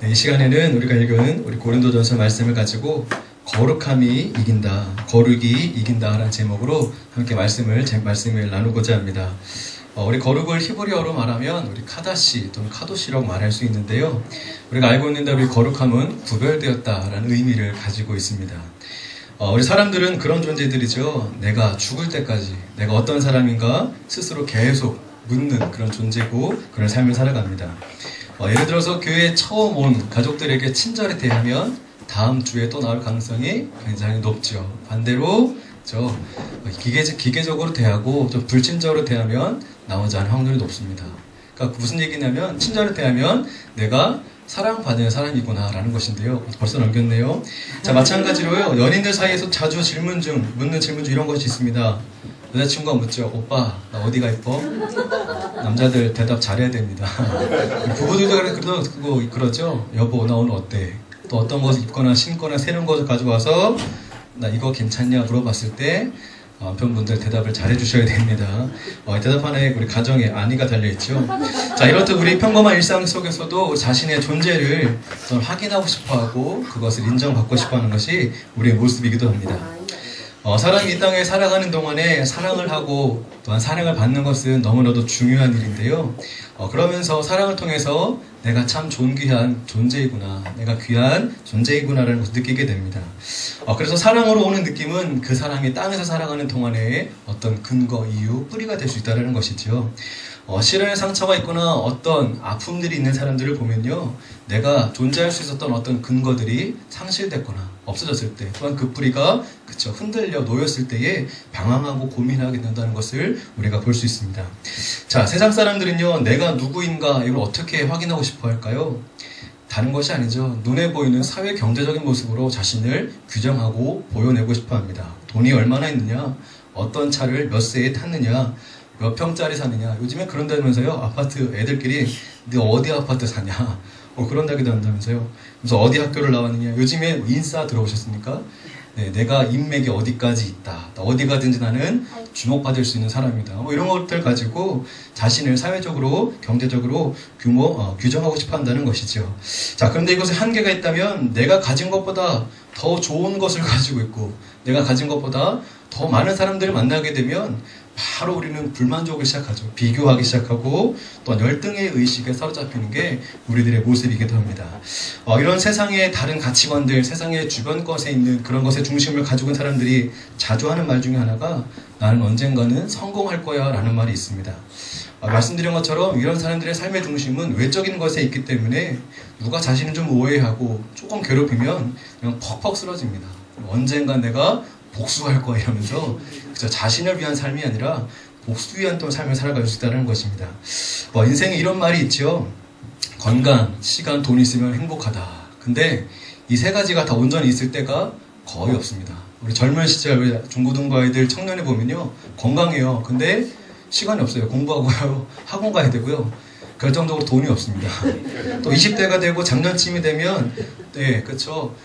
네, 이 시간에는 우리가 읽은 우리 고린도전서 말씀을 가지고 거룩함이 이긴다, 거룩이 이긴다라는 제목으로 함께 말씀을 나누고자 합니다. 우리 거룩을 히브리어로 말하면 우리 카다시 또는 카도시라고 말할 수 있는데요. 우리가 알고 있는 대로 우리 거룩함은 구별되었다라는 의미를 가지고 있습니다. 우리 사람들은 그런 존재들이죠. 내가 죽을 때까지 내가 어떤 사람인가 스스로 계속 묻는 그런 존재고 그런 삶을 살아갑니다. 예를 들어서 교회에 처음 온 가족들에게 친절히 대하면 다음 주에 또 나올 가능성이 굉장히 높죠. 반대로 기계적으로 대하고 좀 불친절로 대하면 나오지 않을 확률이 높습니다. 그러니까 무슨 얘기냐면 친절히 대하면 내가 사랑받는 사람이구나 라는 것인데요. 벌써 넘겼네요. 자, 마찬가지로요. 연인들 사이에서 자주 묻는 질문 중 이런 것이 있습니다. 여자친구가 묻죠. 오빠 나 어디가 이뻐? 남자들 대답 잘해야 됩니다. 부부들도 그러죠. 여보 나 오늘 어때? 또 어떤 것을 입거나 신거나 새로운 것을 가지고 와서 나 이거 괜찮냐 물어봤을 때 남편분들 대답을 잘해 주셔야 됩니다. 대답 하나에 우리 가정에 안위가 달려있죠. 자, 이렇듯 우리 평범한 일상 속에서도 자신의 존재를 확인하고 싶어하고 그것을 인정받고 싶어하는 것이 우리의 모습이기도 합니다. 사람이 이 땅에 살아가는 동안에 사랑을 하고 또한 사랑을 받는 것은 너무나도 중요한 일인데요. 그러면서 사랑을 통해서 내가 참 존귀한 존재이구나, 내가 귀한 존재이구나라는 것을 느끼게 됩니다. 그래서 사랑으로 오는 느낌은 그 사람이 땅에서 살아가는 동안에 어떤 근거, 이유, 뿌리가 될 수 있다는 것이죠. 실현의 상처가 있거나 어떤 아픔들이 있는 사람들을 보면요, 내가 존재할 수 있었던 어떤 근거들이 상실됐거나 없어졌을 때, 또한 그 뿌리가 흔들려 놓였을 때에 방황하고 고민하게 된다는 것을 우리가 볼 수 있습니다. 자, 세상 사람들은요, 내가 누구인가 이걸 어떻게 확인하고 싶어 할까요? 다른 것이 아니죠. 눈에 보이는 사회 경제적인 모습으로 자신을 규정하고 보여내고 싶어 합니다. 돈이 얼마나 있느냐, 어떤 차를 몇 세에 탔느냐, 몇 평짜리 사느냐. 요즘에 그런다면서요. 아파트 애들끼리 너 어디 아파트 사냐, 그런다기도 한다면서요. 그래서 어디 학교를 나왔느냐. 요즘에 인싸 들어오셨습니까? 네, 내가 인맥이 어디까지 있다, 어디 가든지 나는 주목받을 수 있는 사람이다, 이런 것들 가지고 자신을 사회적으로 경제적으로 규정하고 싶어 한다는 것이죠. 자, 그런데 이것에 한계가 있다면 내가 가진 것보다 더 좋은 것을 가지고 있고 내가 가진 것보다 더 많은 사람들을 만나게 되면 바로 우리는 불만족을 시작하죠. 비교하기 시작하고 또 열등의 의식에 사로잡히는 게 우리들의 모습이기도 합니다. 이런 세상의 다른 가치관들, 세상의 주변 것에 있는 그런 것의 중심을 가지고 있는 사람들이 자주 하는 말 중에 하나가 나는 언젠가는 성공할 거야 라는 말이 있습니다. 말씀드린 것처럼 이런 사람들의 삶의 중심은 외적인 것에 있기 때문에 누가 자신을 좀 오해하고 조금 괴롭히면 그냥 퍽퍽 쓰러집니다. 언젠가 내가 복수할 거야 이러면서 자신을 위한 삶이 아니라 복수 위한 또 삶을 살아갈 수 있다는 것입니다. 인생에 이런 말이 있죠. 건강, 시간, 돈 있으면 행복하다. 근데 이 세 가지가 다 온전히 있을 때가 거의 없습니다. 우리 젊은 시절 중고등부 아이들 청년에 보면요, 건강해요. 근데 시간이 없어요. 공부하고요, 학원 가야 되고요, 결정적으로 돈이 없습니다. 또 20대가 되고 장년쯤이 되면 네, 그렇죠.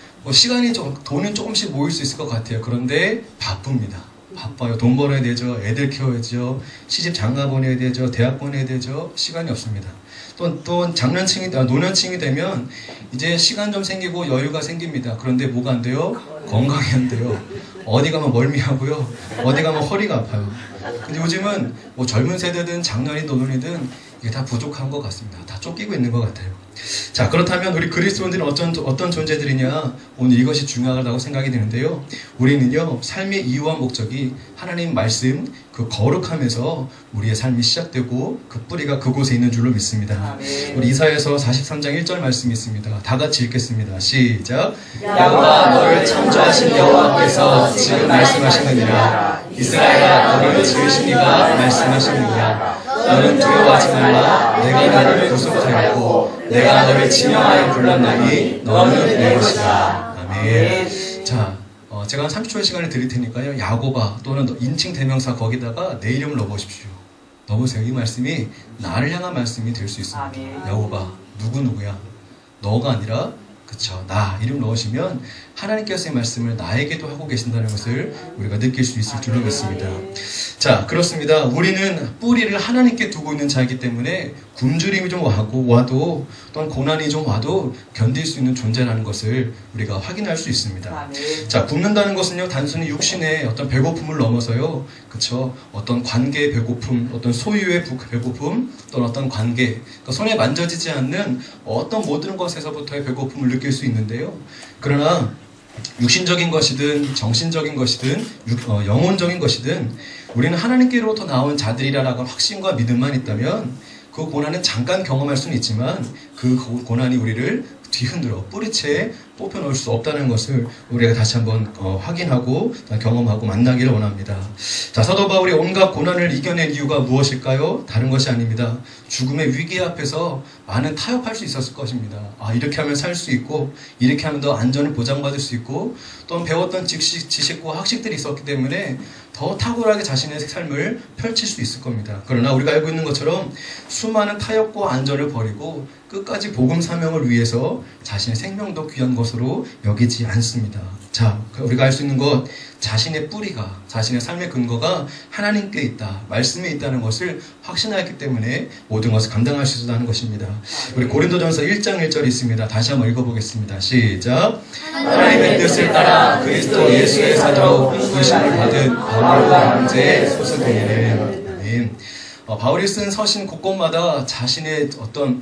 돈은 조금씩 모일 수 있을 것 같아요. 그런데 바쁩니다. 바빠요. 돈 벌어야 되죠. 애들 키워야죠. 시집 장가 보내야 되죠. 대학 보내야 되죠. 시간이 없습니다. 또 노년층이 되면 이제 시간 좀 생기고 여유가 생깁니다. 그런데 뭐가 안 돼요? 건강이 안 돼요. 어디 가면 멀미하고요, 어디 가면 허리가 아파요. 근데 요즘은 젊은 세대든 장년이든 노년이든 이게 다 부족한 것 같습니다. 다 쫓기고 있는 것 같아요. 자, 그렇다면 우리 그리스도인들은 어떤 존재들이냐, 오늘 이것이 중요하다고 생각이 드는데요. 우리는요, 삶의 이유와 목적이 하나님 말씀, 그 거룩함에서 우리의 삶이 시작되고 그 뿌리가 그곳에 있는 줄로 믿습니다. 우리 이사야서 43장 1절 말씀이 있습니다. 다 같이 읽겠습니다. 시작. 여호와 너를 창조하신 여호와께서 지금 말씀하시느니라. 이스라엘아 너를 지으신 이가 말씀하시느니라. 너는 두려워하지 말라. 내가 너를 구속하였고 내가 너를 지명하여 불렀나니 너는 내 것이다. 아멘. 자, 제가 한 30초의 시간을 드릴 테니까요, 야고바 또는 인칭 대명사 거기다가 내 이름을 넣어보십시오. 넣으세요. 이 말씀이 나를 향한 말씀이 될 수 있습니다. 야고바, 누구야? 너가 아니라 그쵸. 나 이름 넣으시면 하나님께서의 말씀을 나에게도 하고 계신다는 것을 우리가 느낄 수 있을 줄로 믿습니다. 자, 그렇습니다. 우리는 뿌리를 하나님께 두고 있는 자이기 때문에 굶주림이 좀 와도 또는 고난이 좀 와도 견딜 수 있는 존재라는 것을 우리가 확인할 수 있습니다. 자, 굶는다는 것은요, 단순히 육신의 어떤 배고픔을 넘어서요, 그쵸? 어떤 관계의 배고픔, 어떤 소유의 배고픔, 또는 어떤 관계, 그러니까 손에 만져지지 않는 어떤 모든 것에서부터의 배고픔을 느낄 수 있는데요. 그러나 육신적인 것이든 정신적인 것이든 영혼적인 것이든 우리는 하나님께로부터 나온 자들이라는 확신과 믿음만 있다면 그 고난은 잠깐 경험할 수는 있지만 그 고난이 우리를 뒤흔들어 뿌리채 뽑혀놓을 수 없다는 것을 우리가 다시 한번 확인하고 경험하고 만나기를 원합니다. 자, 사도 바울이 온갖 고난을 이겨낸 이유가 무엇일까요? 다른 것이 아닙니다. 죽음의 위기 앞에서 많은 타협할 수 있었을 것입니다. 아, 이렇게 하면 살 수 있고 이렇게 하면 더 안전을 보장받을 수 있고 또 배웠던 지식과 학식들이 있었기 때문에 더 탁월하게 자신의 삶을 펼칠 수 있을 겁니다. 그러나 우리가 알고 있는 것처럼 수많은 타협과 안전을 버리고 끝까지 복음 사명을 위해서 자신의 생명도 귀한 것으로 여기지 않습니다. 자, 우리가 알 수 있는 것, 자신의 뿌리가, 자신의 삶의 근거가 하나님께 있다, 말씀에 있다는 것을 확신하였기 때문에 모든 것을 감당할 수 있다는 것입니다. 우리 고린도전서 1장 1절이 있습니다. 다시 한번 읽어보겠습니다. 시작. 하나님의 뜻을 따라 그리스도 예수의 사도로 부르심을 받은 바울과 형제의 소수되기를. 아멘. 바울이 쓴 서신 곳곳마다 자신의 어떤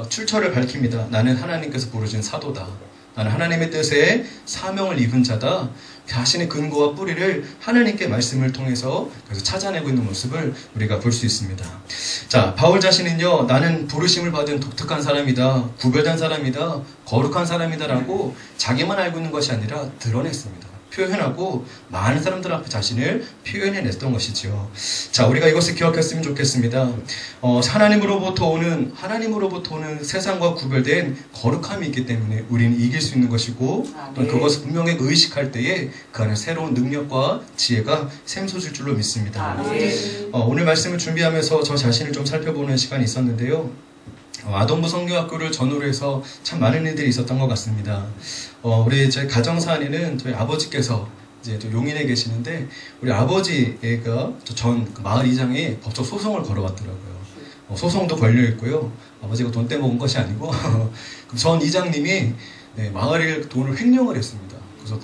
출처를 밝힙니다. 나는 하나님께서 부르신 사도다. 나는 하나님의 뜻에 사명을 입은 자다. 자신의 근거와 뿌리를 하나님께 말씀을 통해서 그래서 찾아내고 있는 모습을 우리가 볼 수 있습니다. 자, 바울 자신은요, 나는 부르심을 받은 독특한 사람이다, 구별된 사람이다, 거룩한 사람이다라고 자기만 알고 있는 것이 아니라 드러냈습니다. 표현하고 많은 사람들 앞에 자신을 표현해냈던 것이지요. 자, 우리가 이것을 기억했으면 좋겠습니다. 하나님으로부터 오는 세상과 구별된 거룩함이 있기 때문에 우리는 이길 수 있는 것이고 또 그것을 분명히 의식할 때에 그 안에 새로운 능력과 지혜가 샘솟을 줄로 믿습니다. 오늘 말씀을 준비하면서 저 자신을 좀 살펴보는 시간이 있었는데요. 아동부 성교학교를 전후로 해서 참 많은 일들이 있었던 것 같습니다. 우리 제 가정사 안에는 저희 아버지께서 이제 또 용인에 계시는데 우리 아버지가 전 마을 이장에 법적 소송을 걸어왔더라고요. 소송도 걸려 있고요. 아버지가 돈 떼먹은 것이 아니고 전 이장님이 마을의 돈을 횡령을 했습니다. 그래서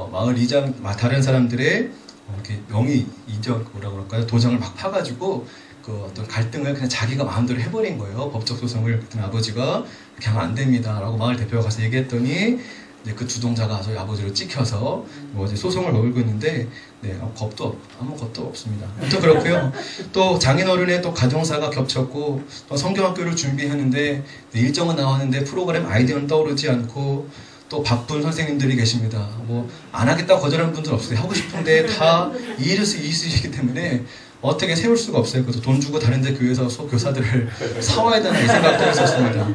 마을 이장 다른 사람들의 이렇게 명의 이적 뭐라 그럴까요? 도장을 막 파가지고 그 어떤 갈등을 그냥 자기가 마음대로 해버린 거예요. 법적 소송을. 그랬더니 아버지가 그렇게 하면 안 됩니다 라고 마을 대표가 가서 얘기했더니 이제 그 주동자가 저희 아버지를 찍혀서 뭐 이제 소송을 걸고 있는데 아무 겁도 없습니다. 아무튼 그렇고요. 또 장인어른의 또 가정사가 겹쳤고 또 성경학교를 준비하는데 일정은 나왔는데 프로그램 아이디어는 떠오르지 않고 또 바쁜 선생님들이 계십니다. 뭐 안 하겠다고 거절하는 분들 없어요. 하고 싶은데 다 이수이기 때문에 어떻게 세울 수가 없어요. 그래서 돈 주고 다른 데 교회에서 교사들을 사와야 되나 이 생각도 했었습니다.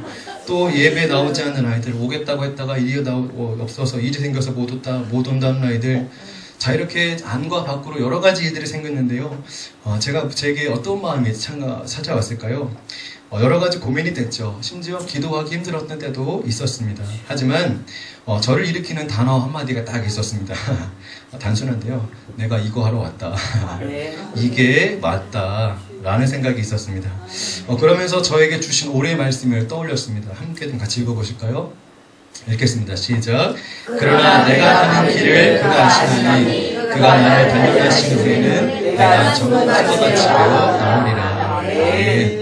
또 예배 나오지 않는 아이들, 오겠다고 했다가 일이 없어서 일이 생겨서 못 온다는 아이들. 자, 이렇게 안과 밖으로 여러 가지 일들이 생겼는데요. 제게 어떤 마음이 찾아왔을까요? 여러 가지 고민이 됐죠. 심지어 기도하기 힘들었던 때도 있었습니다. 하지만 저를 일으키는 단어 한마디가 딱 있었습니다. 단순한데요. 내가 이거 하러 왔다. 이게 맞다 라는 생각이 있었습니다. 그러면서 저에게 주신 올해의 말씀을 떠올렸습니다. 함께 좀 같이 읽어보실까요? 읽겠습니다. 시작. 그러나 내가 가는 길을 그가 아시나니 그가 나를 단련하신 후에는 내가 전부 새것같이 되어 나오리라. 네.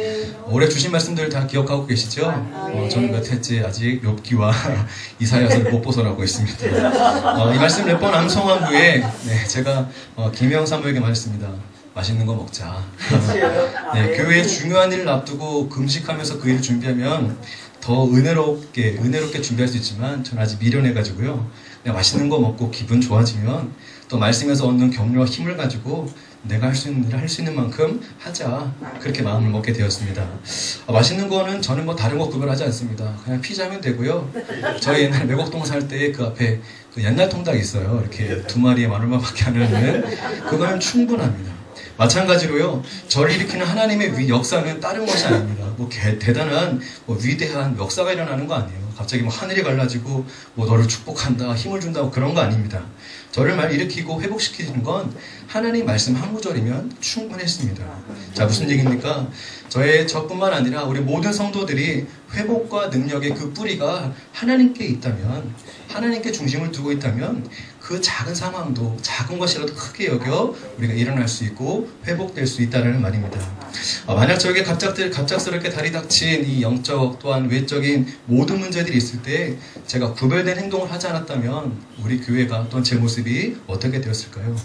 올해 주신 말씀들 다 기억하고 계시죠? 저는 몇 해째 아직 욥기와 이사야서를 못 벗어나고 있습니다. 이 말씀 몇 번 암송한 후에 제가 김영 사모에게 말했습니다. 맛있는 거 먹자. 교회의 중요한 일을 앞두고 금식하면서 그 일을 준비하면 더 은혜롭게 준비할 수 있지만 저는 아직 미련해가지고요. 그냥 맛있는 거 먹고 기분 좋아지면 또 말씀에서 얻는 격려와 힘을 가지고 내가 할 수 있는 일을 할 수 있는 만큼 하자. 그렇게 마음을 먹게 되었습니다. 맛있는 거는 저는 뭐 다른 거 구별하지 않습니다. 그냥 피자면 되고요. 저희 옛날 매곡동 살 때 그 앞에 그 옛날 통닭 있어요. 이렇게 2마리에 10,000원밖에 안 하는 그거는 충분합니다. 마찬가지로요. 저를 일으키는 하나님의 역사는 다른 것이 아닙니다. 뭐 대단한 위대한 역사가 일어나는 거 아니에요. 갑자기 뭐 하늘이 갈라지고 뭐 너를 축복한다, 힘을 준다 그런 거 아닙니다. 저를 말 일으키고 회복시키는 건 하나님 말씀 한 구절이면 충분했습니다. 자, 무슨 얘기입니까? 저뿐만 아니라 우리 모든 성도들이 회복과 능력의 그 뿌리가 하나님께 있다면, 하나님께 중심을 두고 있다면 그 작은 상황도 작은 것이라도 크게 여겨 우리가 일어날 수 있고 회복될 수 있다는 말입니다. 만약 저에게 갑작스럽게 달이 닥친 이 영적 또한 외적인 모든 문제들이 있을 때 제가 구별된 행동을 하지 않았다면 우리 교회가 또한 제 모습이 어떻게 되었을까요?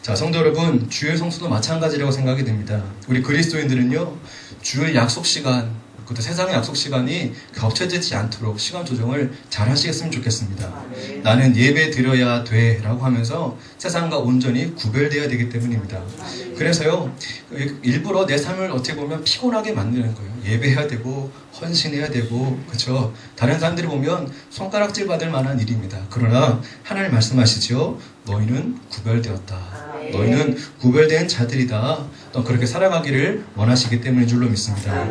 자, 성도 여러분, 주일 성수도 마찬가지라고 생각이 됩니다. 우리 그리스도인들은요, 주일 약속 시간, 그것도 세상의 약속 시간이 겹쳐지지 않도록 시간 조정을 잘 하시겠으면 좋겠습니다. 나는 예배 드려야 돼 라고 하면서 세상과 온전히 구별되어야 되기 때문입니다. 그래서요, 일부러 내 삶을 어찌 보면 피곤하게 만드는 거예요. 예배해야 되고 헌신해야 되고, 그렇죠? 다른 사람들이 보면 손가락질 받을 만한 일입니다. 그러나 하나님 말씀하시죠. 너희는 구별되었다. 너희는 구별된 자들이다. 또 그렇게 살아가기를 원하시기 때문인 줄로 믿습니다.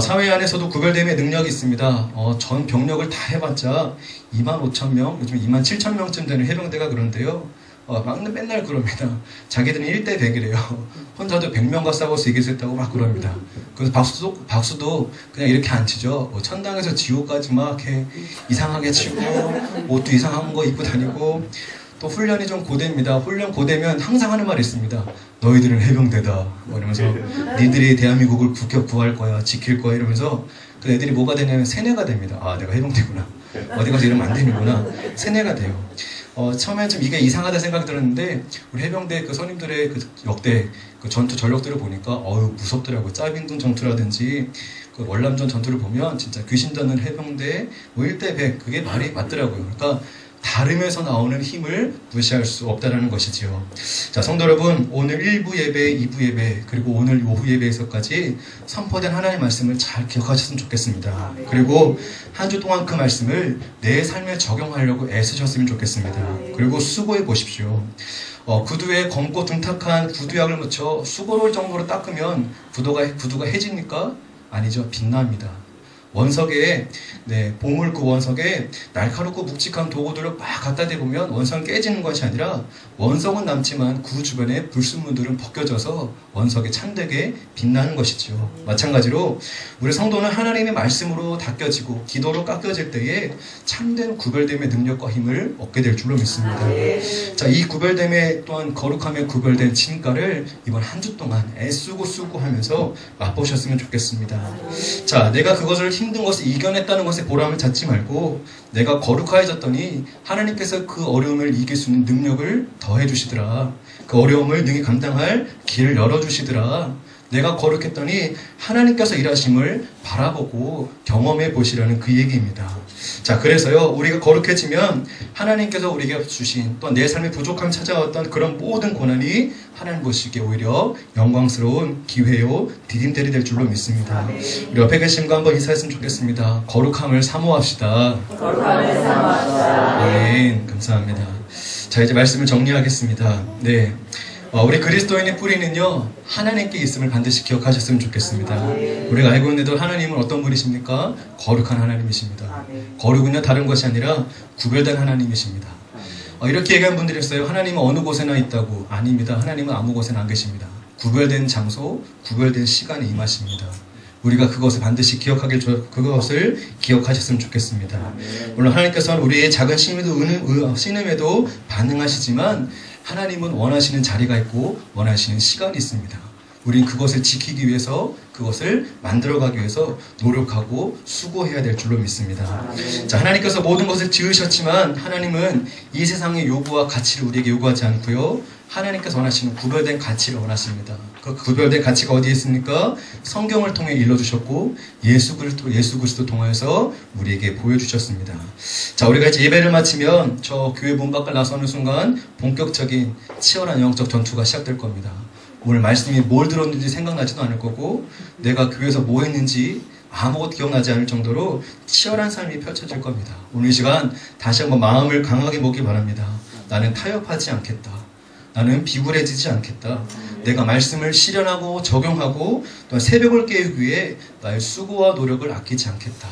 사회 안에서도 구별됨의 능력이 있습니다. 전 병력을 다 해봤자 25,000명, 요즘 27,000명쯤 되는 해병대가 그런데요. 맨날 그럽니다. 자기들은 1대 100이래요. 혼자도 100명과 싸워서 이길 수 있다고 막 그럽니다. 그래서 박수도 그냥 이렇게 안 치죠. 천당에서 지옥까지 막 이렇게 이상하게 치고, 옷도 이상한 거 입고 다니고, 또 훈련이 좀 고됩니다. 훈련 고되면 항상 하는 말이 있습니다. 너희들은 해병대다. 이러면서 니들이 대한민국을 구할 거야, 지킬 거야 이러면서 그 애들이 뭐가 되냐면 세뇌가 됩니다. 아, 내가 해병대구나. 어디 가서 이러면 안 되는구나. 세뇌가 돼요. 처음엔 좀 이게 이상하다 생각이 들었는데 우리 해병대 그 선임들의 그 역대 그 전투 전력들을 보니까 무섭더라고요. 짜빙둥 전투라든지 그 월남전 전투를 보면 진짜 귀신 잡는 해병대 뭐 1대 100 그게 말이 맞더라고요. 그러니까 다름에서 나오는 힘을 무시할 수 없다는 것이지요. 자, 성도 여러분, 오늘 1부 예배, 2부 예배, 그리고 오늘 오후 예배에서까지 선포된 하나님의 말씀을 잘 기억하셨으면 좋겠습니다. 그리고 한 주 동안 그 말씀을 내 삶에 적용하려고 애쓰셨으면 좋겠습니다. 그리고 수고해 보십시오. 구두에 검고 둔탁한 구두약을 묻혀 수고로울 정도로 닦으면 구두가 해집니까? 아니죠. 빛납니다. 원석에 보물 그 원석에 날카롭고 묵직한 도구들을 막 갖다 대보면 원석은 깨지는 것이 아니라 원석은 남지만 그 주변에 불순물들은 벗겨져서 원석이 참되게 빛나는 것이죠. 마찬가지로 우리 성도는 하나님의 말씀으로 닦여지고 기도로 깎여질 때에 참된 구별됨의 능력과 힘을 얻게 될 줄로 믿습니다. 자, 이 구별됨의 또한 거룩함에 구별된 진가를 이번 한 주 동안 애쓰고 수고하면서 맛보셨으면 좋겠습니다. 자, 내가 그것을 힘든 것을 이겨냈다는 것에 보람을 찾지 말고 내가 거룩하여졌더니 하나님께서 그 어려움을 이길 수 있는 능력을 더해 주시더라. 그 어려움을 능히 감당할 길을 열어주시더라. 내가 거룩했더니 하나님께서 일하심을 바라보고 경험해 보시라는 그 얘기입니다. 자, 그래서요, 우리가 거룩해지면 하나님께서 우리에게 주신 또 내 삶에 부족함이 찾아왔던 그런 모든 고난이 하나님 보시기에 오히려 영광스러운 기회요 디딤돌이 될 줄로 믿습니다. 우리 옆에 계신 분 한번 인사했으면 좋겠습니다. 거룩함을 사모합시다. 거룩함을 사모합시다. 네, 감사합니다. 자, 이제 말씀을 정리하겠습니다. 네. 우리 그리스도인의 뿌리는요, 하나님께 있음을 반드시 기억하셨으면 좋겠습니다. 우리가 알고 있는데도 하나님은 어떤 분이십니까? 거룩한 하나님이십니다. 거룩은요, 다른 것이 아니라 구별된 하나님이십니다. 이렇게 얘기한 분들이 있어요. 하나님은 어느 곳에나 있다고. 아닙니다. 하나님은 아무 곳에나 안 계십니다. 구별된 장소, 구별된 시간에 임하십니다. 우리가 그것을 반드시 그것을 기억하셨으면 좋겠습니다. 물론 하나님께서는 우리의 작은 신음에도 반응하시지만 하나님은 원하시는 자리가 있고 원하시는 시간이 있습니다. 우린 그것을 지키기 위해서, 그것을 만들어가기 위해서 노력하고 수고해야 될 줄로 믿습니다. 자, 하나님께서 모든 것을 지으셨지만 하나님은 이 세상의 요구와 가치를 우리에게 요구하지 않고요, 하나님께서 원하시는 구별된 가치를 원하십니다. 그 구별된 가치가 어디에 있습니까? 성경을 통해 일러주셨고 예수 그리스도 통하여서 우리에게 보여주셨습니다. 자, 우리가 이제 예배를 마치면 저 교회 문 밖을 나서는 순간 본격적인 치열한 영적 전투가 시작될 겁니다. 오늘 말씀이 뭘 들었는지 생각나지도 않을 거고 내가 교회에서 뭐 했는지 아무것도 기억나지 않을 정도로 치열한 삶이 펼쳐질 겁니다. 오늘 이 시간 다시 한번 마음을 강하게 먹기 바랍니다. 나는 타협하지 않겠다. 나는 비굴해지지 않겠다. 내가 말씀을 실현하고 적용하고 또 새벽을 깨우기 위해 나의 수고와 노력을 아끼지 않겠다.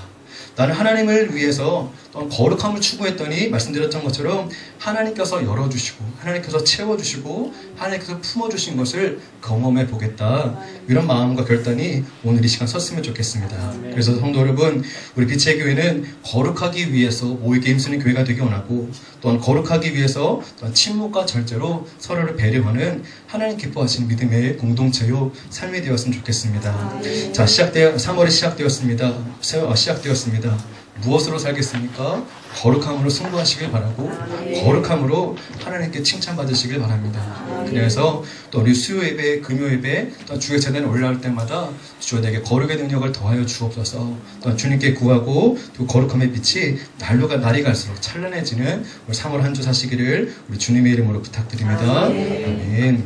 나는 하나님을 위해서 또한 거룩함을 추구했더니 말씀드렸던 것처럼 하나님께서 열어주시고 하나님께서 채워주시고 하나님께서 품어주신 것을 경험해 보겠다. 이런 마음과 결단이 오늘 이 시간 섰으면 좋겠습니다. 그래서 성도 여러분, 우리 빛의 교회는 거룩하기 위해서 모이게 힘쓰는 교회가 되기 원하고 또한 거룩하기 위해서 또한 침묵과 절제로 서로를 배려하는 하나님 기뻐하시는 믿음의 공동체요 삶이 되었으면 좋겠습니다. 자, 3월이 시작되었습니다. 무엇으로 살겠습니까? 거룩함으로 승부하시길 바라고 거룩함으로 하나님께 칭찬받으시길 바랍니다. 그래서 또 우리 수요 예배, 금요 예배, 또 주의 재단에 올라올 때마다 주여 내게 거룩의 능력을 더하여 주옵소서. 또 주님께 구하고 또 거룩함의 빛이 날이 갈수록 찬란해지는 우리 3월 한 주 사시기를 우리 주님의 이름으로 부탁드립니다. 아멘.